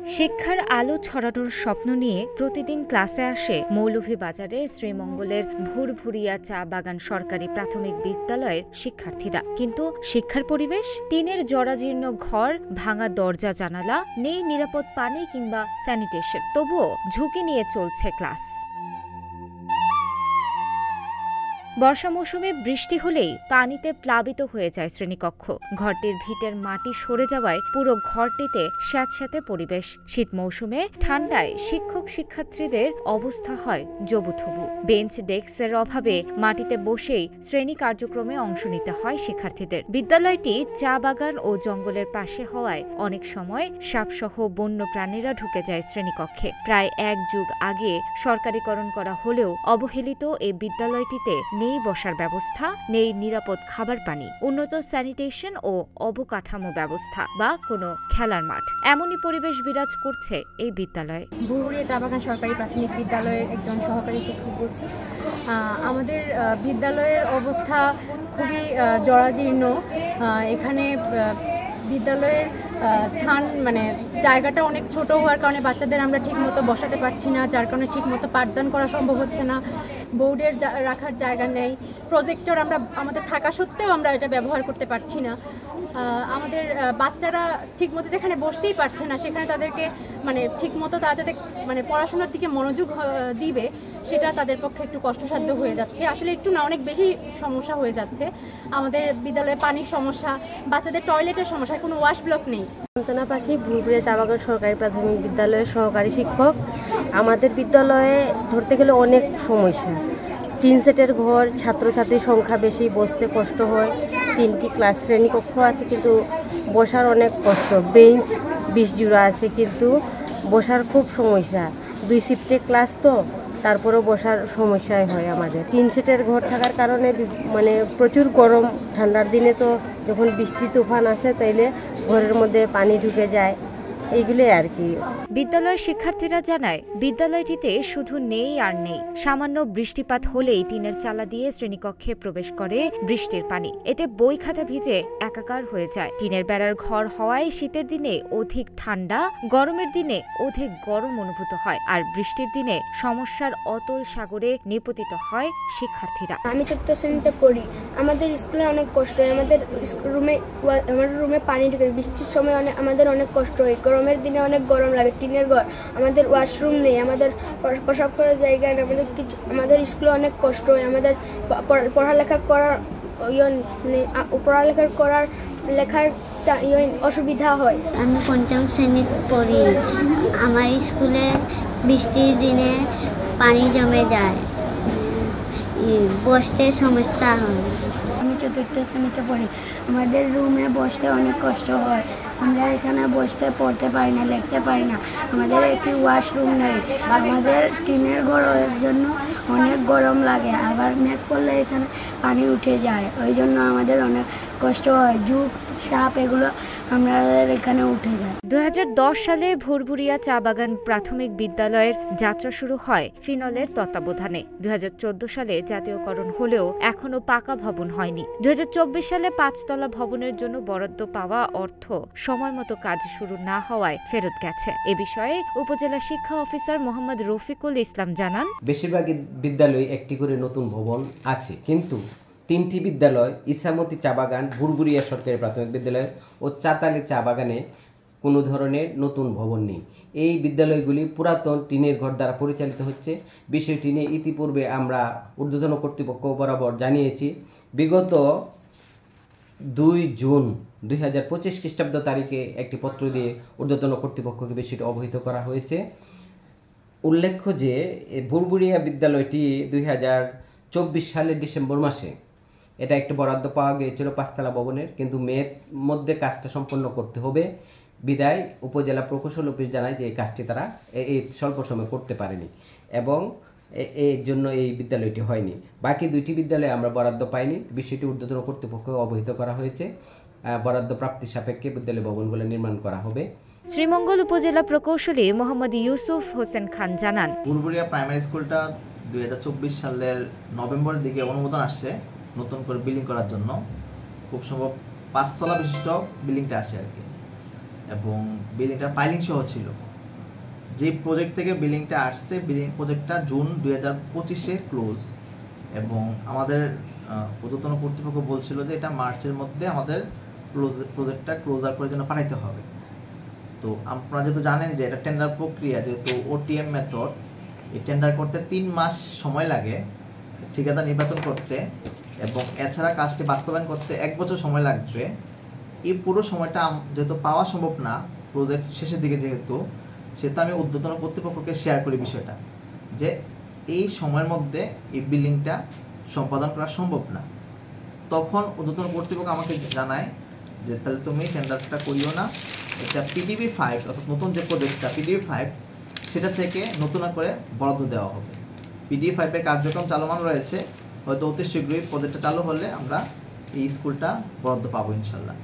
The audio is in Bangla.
শিক্ষার আলো ছড়ানোর স্বপ্ন নিয়ে প্রতিদিন ক্লাসে আসে মৌলভীবাজারে শ্রীমঙ্গলের ভুরভুরিয়া চা বাগান সরকারি প্রাথমিক বিদ্যালয়ের শিক্ষার্থীরা। কিন্তু শিক্ষার পরিবেশ, টিনের জরাজীর্ণ ঘর, ভাঙা দরজা জানালা, নেই নিরাপদ পানি কিংবা স্যানিটেশন। তবুও ঝুঁকি নিয়ে চলছে ক্লাস। বর্ষা মৌসুমে বৃষ্টি হলেই পানিতে প্লাবিত হয়ে যায় শ্রেণীকক্ষ। ঘরটির ভিটের মাটি সরে যাওয়ায় পুরো ঘরটিতে স্যাঁতস্যাঁতে পরিবেশ। শীত মৌসুমে ঠান্ডায় শিক্ষক শিক্ষার্থীদের অবস্থা হয় জবুথবু। বেঞ্চ ডেস্কের অভাবে মাটিতে বসেই শ্রেণী কার্যক্রমে অংশ নিতে হয় শিক্ষার্থীদের। বিদ্যালয়টি চা বাগান ও জঙ্গলের পাশে হওয়ায় অনেক সময় সাপসহ বন্য প্রাণীরা ঢুকে যায় শ্রেণীকক্ষে। প্রায় এক যুগ আগে সরকারিকরণ করা হলেও অবহেলিত এই বিদ্যালয়টিতে নেই বসার ব্যবস্থা, নেই নিরাপদ খাবার পানি, উন্নত স্যানিটেশন ও অবকাঠামো ব্যবস্থা বা কোনো খেলার মাঠ। এমনই পরিবেশ বিরাজ করছে এই বিদ্যালয়ে। ভুরভুরিয়া চা বাগান সরকারি প্রাথমিক বিদ্যালয়ের একজন সহকারী শিক্ষক বলছি। আমাদের বিদ্যালয়ের অবস্থা খুবই জরাজীর্ণ। এখানে বিদ্যালয়ের স্থান জায়গাটা অনেক ছোট হওয়ার কারণে বাচ্চাদের আমরা ঠিকমতো বসাতে পারছি না, যার কারণে ঠিকমতো পাঠদান করা সম্ভব হচ্ছে না। বোর্ডের রাখার জায়গা নেই, প্রজেক্টর আমাদের থাকা সত্ত্বেও আমরা এটা ব্যবহার করতে পারছি না। আমাদের বাচ্চারা ঠিকমতো যেখানে বসতেই পারছে না, সেখানে তাদেরকে ঠিকমতো তারা যাতে পড়াশোনার দিকে মনোযোগ দিবে, সেটা তাদের পক্ষে একটু কষ্টসাধ্য হয়ে যাচ্ছে। আসলে একটু না, অনেক বেশি সমস্যা হয়ে যাচ্ছে। আমাদের বিদ্যালয়ে পানির সমস্যা, বাচ্চাদের টয়লেটের সমস্যা, কোনো ওয়াশ ব্লক নেই। পাশে ভুরভুরিয়া চা বাগান সরকারি প্রাথমিক বিদ্যালয়ের সহকারী শিক্ষক। আমাদের বিদ্যালয়ে ধরতে গেলে অনেক সমস্যা। 3 সেটের ঘর, ছাত্রছাত্রীর সংখ্যা বেশি, বসতে কষ্ট হয়। 3টি ক্লাস শ্রেণীকক্ষ আছে, কিন্তু বসার অনেক কষ্ট। বেঞ্চ 20 জোড়া আছে, কিন্তু বসার খুব সমস্যা। 2 শিফটে ক্লাস তো, তারপরেও বসার সমস্যাই হয় আমাদের। 3 সেটের ঘর থাকার কারণে প্রচুর গরম। ঠান্ডার দিনে তো যখন বৃষ্টি তুফান আসে, তাইলে ঘরের মধ্যে পানি ঢুকে যায়। এইগুলোই আর কি। বিদ্যালয়ের শিক্ষার্থীরা জানায়, বিদ্যালয়টিতে শুধু নেই আর নেই, সামান্য বৃষ্টিপাত হলেই টিনের চালা দিয়ে শ্রেণীকক্ষে প্রবেশ করে বৃষ্টির পানি। এতে বই খাতা ভিজে একাকার হয়ে যায়। টিনের বেড়ার ঘর হওয়ায় শীতের দিনে অধিক ঠান্ডা, গরমের দিনে অধিক গরম অনুভূত হয়। আর বৃষ্টির দিনে সমস্যার অতল সাগরে নিপতিত হয় শিক্ষার্থীরা। আমি 4th শ্রেণীতে পড়ি। আমাদের স্কুলে অনেক কষ্ট হয়। আমাদের রুমে পানি ঢুকে, বৃষ্টির সময় আমাদের অনেক কষ্ট হয়। গরমের দিনে অনেক গরম লাগে। টিনের ঘর, আমাদের ওয়াশরুম নেই, আমাদের প্রসাব করার জায়গা নেই। আমাদের স্কুলে অনেক কষ্ট হয়। আমাদের পড়ালেখা করার লেখার অসুবিধা হয়। আমি 5ম শ্রেণীতে পড়ি। আমার স্কুলে বৃষ্টির দিনে পানি জমে যায়, বসতে সমস্যা হয়। আমি 4th শ্রেণীতে পড়ি। আমাদের রুমে বসতে অনেক কষ্ট হয়। আমরা এখানে বসতে পড়তে পারি না, লিখতে পারি না। আমাদের একটি ওয়াশরুম নেই। আমাদের টিনের ঘরের জন্য অনেক গরম লাগে। আবার মেঘ পড়লে এখানে পানি উঠে যায়, ওই জন্য আমাদের অনেক কষ্ট হয়। ঝুঁক, সাপ এগুলো আমাদের এখানে উঠে যায়। 2010 সালে ভুরভুরিয়া চা বাগান প্রাথমিক বিদ্যালয়ের যাত্রা শুরু হয় ফিনলের তত্ত্বাবধানে। 2014 সালে জাতীয়করণ হলেও এখনো পাকা ভবন হয়নি। 2024 সালে 5 তলা ভবনের জন্য বরাদ্দ পাওয়া অর্থ সময়মতো কাজ শুরু না হওয়ায় ফেরত গেছে। এ বিষয়ে উপজেলা শিক্ষা অফিসার মোহাম্মদ রফিকুল ইসলাম জানান, বেশিরভাগ বিদ্যালয়ে একটি করে নতুন ভবন আছে, কিন্তু 3টি বিদ্যালয়, ইসামতি চা বাগান, ভুরভুরিয়া সরকারি প্রাথমিক বিদ্যালয় ও চাতালি চা বাগানে কোনো ধরনের নতুন ভবন নেই। এই বিদ্যালয়গুলি পুরাতন টিনের ঘর দ্বারা পরিচালিত হচ্ছে। বিষয়টি নিয়ে ইতিপূর্বে আমরা ঊর্ধ্বতন কর্তৃপক্ষ বরাবর জানিয়েছি। বিগত 2 জুন 2025 খ্রিস্টাব্দ তারিখে একটি পত্র দিয়ে ঊর্ধ্বতন কর্তৃপক্ষকে বিষয়টি অবহিত করা হয়েছে। উল্লেখ্য যে ভুরভুরিয়া বিদ্যালয়টি 2024 সালের ডিসেম্বর মাসে এটা একটি বরাদ্দ পাওয়া গিয়েছিল 5 তলা ভবনের, কিন্তু মের মধ্যে কাজটা সম্পন্ন করতে হবে বিদায় উপজেলা প্রকৌশল অফিস জানায় যে এই কাজটি তারা এই স্বল্প সময়ে করতে পারেনি এবং এর জন্য এই বিদ্যালয়টি হয়নি। বাকি 2টি বিদ্যালয়ে আমরা বরাদ্দ পাইনি। বিষয়টি ঊর্ধ্বতন কর্তৃপক্ষকে অবহিত করা হয়েছে। বরাদ্দ প্রাপ্তি সাপেক্ষে বিদ্যালয় ভবনগুলো নির্মাণ করা হবে। শ্রীমঙ্গল উপজেলা প্রকৌশলী মোহাম্মদ ইউসুফ হোসেন খান জানান, ভুরভুরিয়া প্রাইমারি স্কুলটা 2024 সালের নভেম্বরের দিকে অনুমোদন আসছে নতুন করে বিল্ডিং করার জন্য। খুব সম্ভব 5 তলা বিশিষ্ট বিল্ডিংটা আসে আর কি, এবং বিল্ডিংটা পাইলিং সহ ছিল। যে প্রজেক্ট থেকে বিলিংটা আসছে, বিলিং প্রজেক্টটা জুন 2025-এ ক্লোজ, এবং আমাদের ঊর্ধ্বতন কর্তৃপক্ষ বলছিল যে এটা মার্চের মধ্যে আমাদের প্রজেক্টটা ক্লোজার করে যেন পাঠাইতে হবে। তো আপনারা যেহেতু জানেন যে এটা টেন্ডার প্রক্রিয়া, যেহেতু ওটিএম মেথড, এই টেন্ডার করতে 3 মাস সময় লাগে ঠিকাদার নির্বাচন করতে, এবং এছাড়া কাজটি বাস্তবায়ন করতে 1 বছর সময় লাগবে। এই পুরো সময়টা যেহেতু পাওয়া সম্ভব না, প্রজেক্ট শেষের দিকে যেহেতু, সেহেতু আমি ঊর্ধ্বতন কর্তৃপক্ষকে শেয়ার করি বিষয়টা, যে এই সময়ের মধ্যে এই বিল্ডিংটা সম্পাদন করা সম্ভব না। তখন ঊর্ধ্বতন কর্তৃপক্ষ আমাকে জানায় যে তাহলে তুমি টেন্ডারটা করিও না, এটা পিডিবি 5 অর্থাৎ নতুন যে প্রজেক্টটা পিডিবি 5 সেটা থেকে নতুন করে বরাদ্দ দেওয়া হবে। পিডিবি 5-এর কার্যক্রম চালমান রয়েছে, হয়তো অতি শীঘ্রই প্রজেক্টটা চালু হলে আমরা এই স্কুলটা বরাদ্দ পাবো ইনশাল্লাহ।